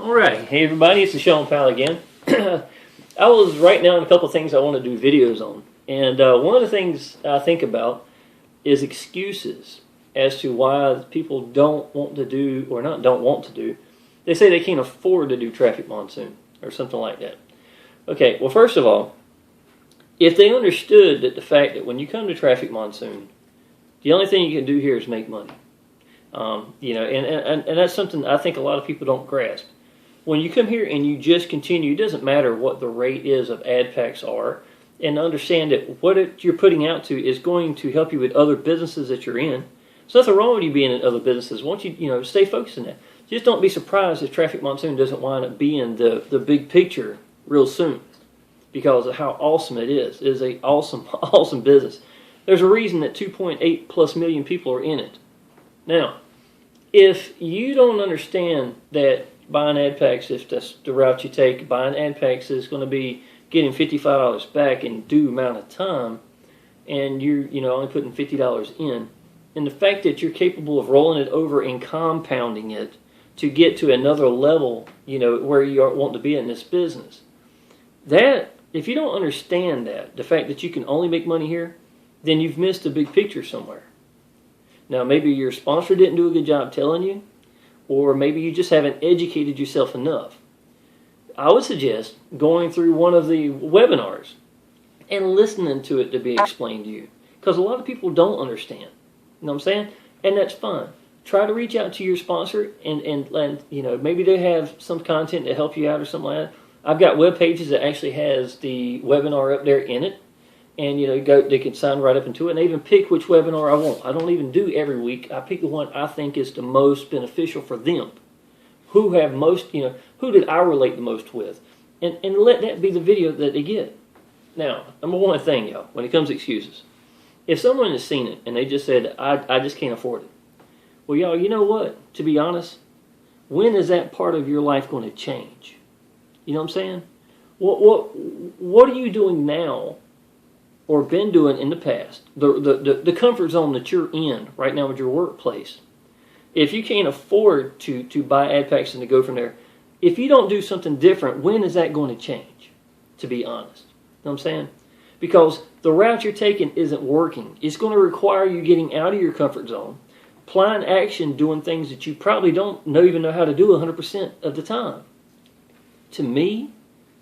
Alright, hey everybody, it's the Sean Powell again. I was writing down a couple of things I want to do videos on. And one of the things I think about is excuses as to why people don't want to do, or not don't want to do. They say they can't afford to do Traffic Monsoon, or something like that. Okay, well first of all, if they understood that the fact that when you come to Traffic Monsoon, the only thing you can do here is make money. And that's something I think a lot of people don't grasp. When you come here and you just continue, it doesn't matter what the rate is of ad packs are, and understand that what you're putting out to is going to help you with other businesses that you're in. There's nothing wrong with you being in other businesses. Once you stay focused on that. Just don't be surprised if Traffic Monsoon doesn't wind up being the big picture real soon, because of how awesome it is. It is a awesome, awesome business. There's a reason that 2.8+ million people are in it. Now, if you don't understand that buying ad packs, if that's the route you take, buying ad packs is going to be getting $55 back in due amount of time, and you're only putting $50 in, and the fact that you're capable of rolling it over and compounding it to get to another level, where you want to be in this business, that if you don't understand that, the fact that you can only make money here, then you've missed a big picture somewhere. Now, maybe your sponsor didn't do a good job telling you, or maybe you just haven't educated yourself enough. I would suggest going through one of the webinars and listening to it to be explained to you, because a lot of people don't understand. You know what I'm saying? And that's fine. Try to reach out to your sponsor, and maybe they have some content to help you out or something like that. I've got web pages that actually has the webinar up there in it. And they can sign right up into it, and they even pick which webinar I want. I don't even do every week. I pick the one I think is the most beneficial for them. Who have most, who did I relate the most with? And let that be the video that they get. Now, number one thing, y'all, when it comes to excuses. If someone has seen it and they just said, I just can't afford it. Well, y'all, you know what? To be honest, when is that part of your life going to change? You know what I'm saying? What are you doing now, or been doing in the past, the comfort zone that you're in right now with your workplace? If you can't afford to buy ad packs and to go from there, if you don't do something different, when is that going to change, to be honest? You know what I'm saying? Because the route you're taking isn't working. It's going to require you getting out of your comfort zone, applying action, doing things that you probably don't even know how to do 100% of the time. To me,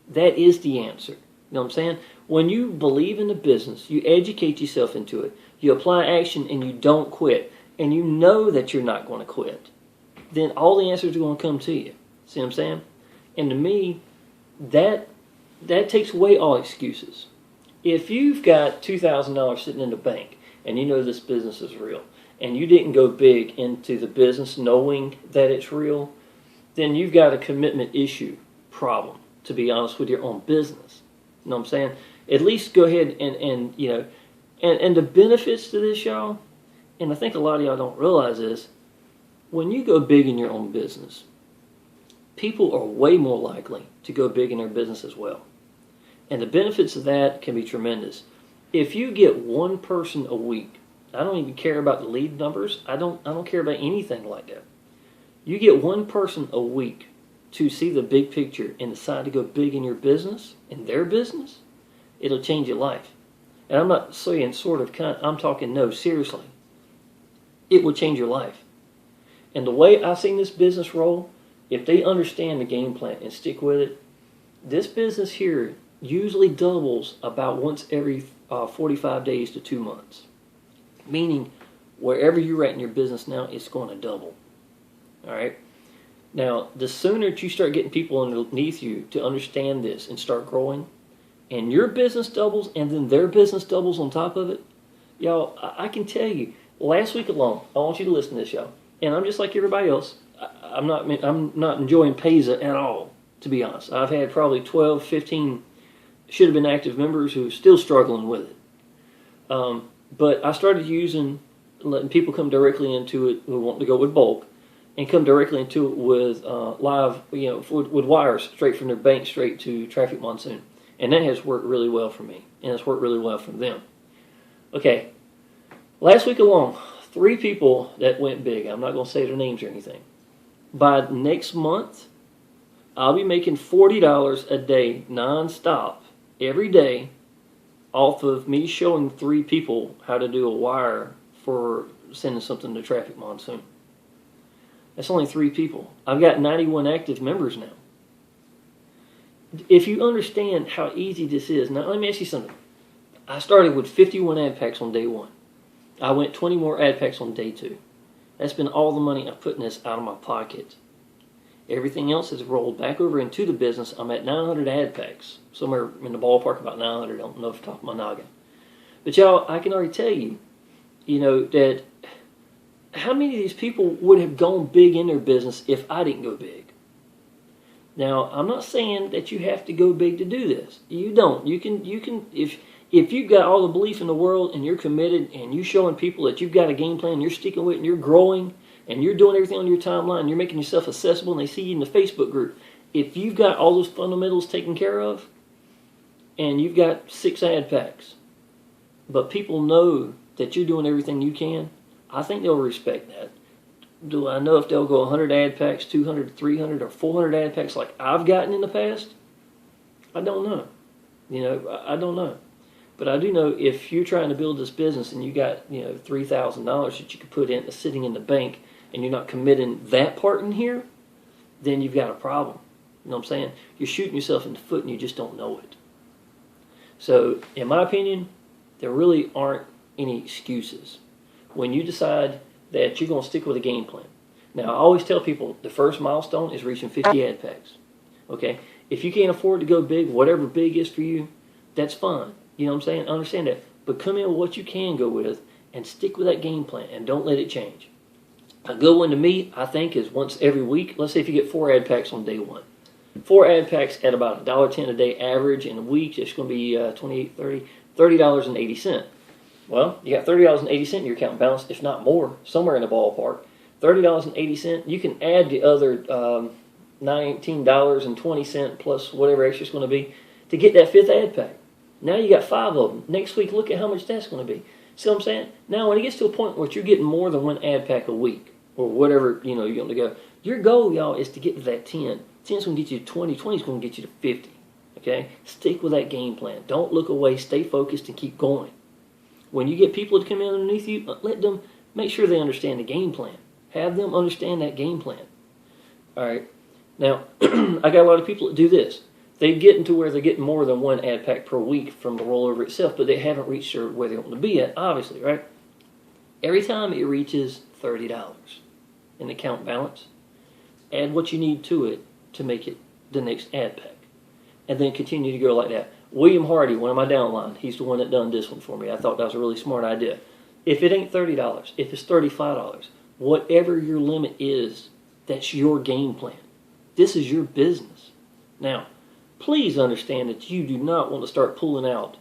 that is the answer. You know what I'm saying? When you believe in the business, you educate yourself into it, you apply action, and you don't quit, and you know that you're not going to quit, then all the answers are going to come to you. See what I'm saying? And to me, that takes away all excuses. If you've got $2,000 sitting in the bank, and you know this business is real, and you didn't go big into the business knowing that it's real, then you've got a commitment issue problem, to be honest, with your own business. You know what I'm saying? At least go ahead and the benefits to this, y'all, and I think a lot of y'all don't realize this, when you go big in your own business, people are way more likely to go big in their business as well. And the benefits of that can be tremendous. If you get one person a week, I don't even care about the lead numbers, I don't care about anything like that. You get one person a week to see the big picture and decide to go big in your business, in their business, it'll change your life. And I'm not saying I'm talking no, seriously. It will change your life. And the way I've seen this business roll, if they understand the game plan and stick with it, this business here usually doubles about once every 45 days to 2 months. Meaning, wherever you're at in your business now, it's going to double. All right? Now, the sooner that you start getting people underneath you to understand this and start growing, and your business doubles, and then their business doubles on top of it, y'all, I can tell you, last week alone, I want you to listen to this, y'all, and I'm just like everybody else. I'm not enjoying Payza at all, to be honest. I've had probably 12, 15 should have been active members who are still struggling with it. But I started letting people come directly into it who want to go with bulk, and come directly into it with live, with wires straight from their bank straight to Traffic Monsoon. And that has worked really well for me, and it's worked really well for them. Okay, last week alone, 3 people that went big. I'm not going to say their names or anything. By next month, I'll be making $40 a day non-stop every day off of me showing 3 people how to do a wire for sending something to Traffic Monsoon. That's only 3 people. I've got 91 active members now. If you understand how easy this is, now let me ask you something. I started with 51 ad packs on day 1. I went 20 more ad packs on day 2. That's been all the money I've put in this out of my pocket. Everything else has rolled back over into the business. I'm at 900 ad packs. Somewhere in the ballpark about 900. I don't know off the top of my noggin. But y'all, I can already tell you, that how many of these people would have gone big in their business if I didn't go big? Now, I'm not saying that you have to go big to do this. You don't. You can if you've got all the belief in the world and you're committed and you're showing people that you've got a game plan, you're sticking with it and you're growing and you're doing everything on your timeline, you're making yourself accessible and they see you in the Facebook group. If you've got all those fundamentals taken care of and you've got 6 ad packs, but people know that you're doing everything you can, I think they'll respect that. Do I know if they'll go 100 ad packs, 200, 300, or 400 ad packs like I've gotten in the past? I don't know. I don't know. But I do know if you're trying to build this business and you got, $3,000 that you could put in sitting in the bank and you're not committing that part in here, then you've got a problem. You know what I'm saying? You're shooting yourself in the foot and you just don't know it. So, in my opinion, there really aren't any excuses. When you decide that you're going to stick with a game plan. Now, I always tell people the first milestone is reaching 50 ad packs. Okay? If you can't afford to go big, whatever big is for you, that's fine. You know what I'm saying? I understand that. But come in with what you can go with and stick with that game plan and don't let it change. A good one to me, I think, is once every week. Let's say if you get 4 ad packs on day 1. 4 ad packs at about $1.10 a day average in a week. It's going to be $30.80. Well, you got $30.80 in your account balance, if not more, somewhere in the ballpark. $30.80. You can add the other $19.20 plus whatever extra it's going to be to get that 5th ad pack. Now you got 5 of them. Next week, look at how much that's going to be. See what I'm saying? Now, when it gets to a point where you're getting more than 1 ad pack a week, or whatever you're going to go, your goal, y'all, is to get to that 10. 10 is going to get you to 20. 20 is going to get you to 50. Okay? Stick with that game plan. Don't look away. Stay focused and keep going. When you get people to come in underneath you, let them make sure they understand the game plan. Have them understand that game plan. All right. Now, I got a lot of people that do this. They get into where they're getting more than 1 ad pack per week from the rollover itself, but they haven't reached where they want to be at, obviously, right? Every time it reaches $30 in account balance, add what you need to it to make it the next ad pack. And then continue to go like that. William Hardy, one of my downline, he's the one that done this one for me. I thought that was a really smart idea. If it ain't $30, if it's $35, whatever your limit is, that's your game plan. This is your business. Now, please understand that you do not want to start pulling out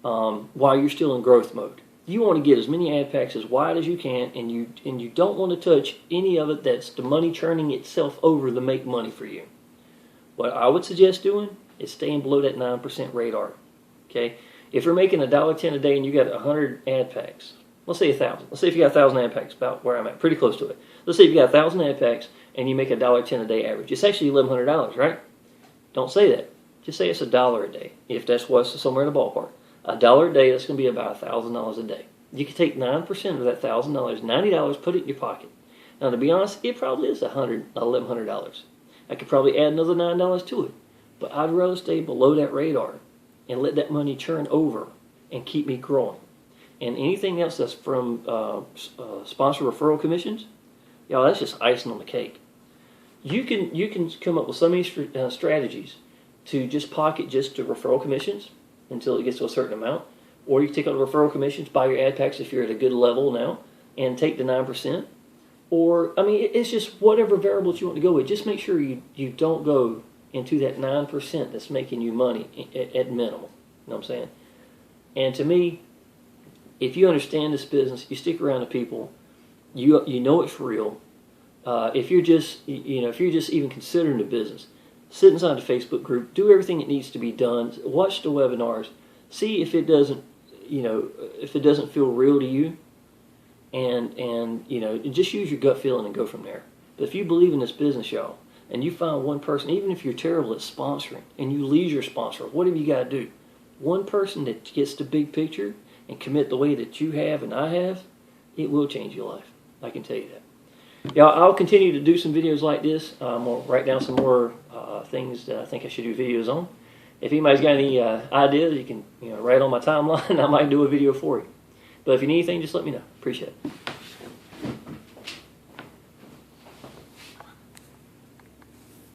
while you're still in growth mode. You want to get as many ad packs as wide as you can, and you don't want to touch any of it that's the money churning itself over to make money for you. What I would suggest doing is staying below that 9% radar. Okay? If you're making $1.10 a day and you got 100 ad packs, let's say 1,000. Let's say if you got 1,000 ad packs, about where I'm at, pretty close to it. Let's say if you got 1,000 ad packs and you make $1.10 a day average. It's actually $1,100, right? Don't say that. Just say it's $1 a day, if that's what's somewhere in the ballpark. $1 a day, that's going to be about $1,000 a day. You can take 9% of that $1,000, $90, put it in your pocket. Now, to be honest, it probably is $1,100. I could probably add another $9 to it. But I'd rather stay below that radar and let that money churn over and keep me growing. And anything else that's from sponsor referral commissions, y'all, that's just icing on the cake. You can come up with so many strategies to just pocket just the referral commissions until it gets to a certain amount. Or you can take out the referral commissions, buy your ad packs if you're at a good level now, and take the 9%. Or, I mean, it's just whatever variables you want to go with. Just make sure you don't go into that 9% that's making you money at minimal. You know what I'm saying? And to me, if you understand this business, you stick around the people, you know it's real. If you're just even considering the business, sit inside the Facebook group, do everything that needs to be done, watch the webinars, see if it doesn't feel real to you, and just use your gut feeling and go from there. But if you believe in this business, y'all, and you find one person, even if you're terrible at sponsoring, and you lose your sponsor, what have you got to do? One person that gets the big picture and commit the way that you have and I have, it will change your life. I can tell you that. Yeah, I'll continue to do some videos like this. I'm going to write down some more things that I think I should do videos on. If anybody's got any ideas, you can write on my timeline. I might do a video for you. But if you need anything, just let me know. Appreciate it.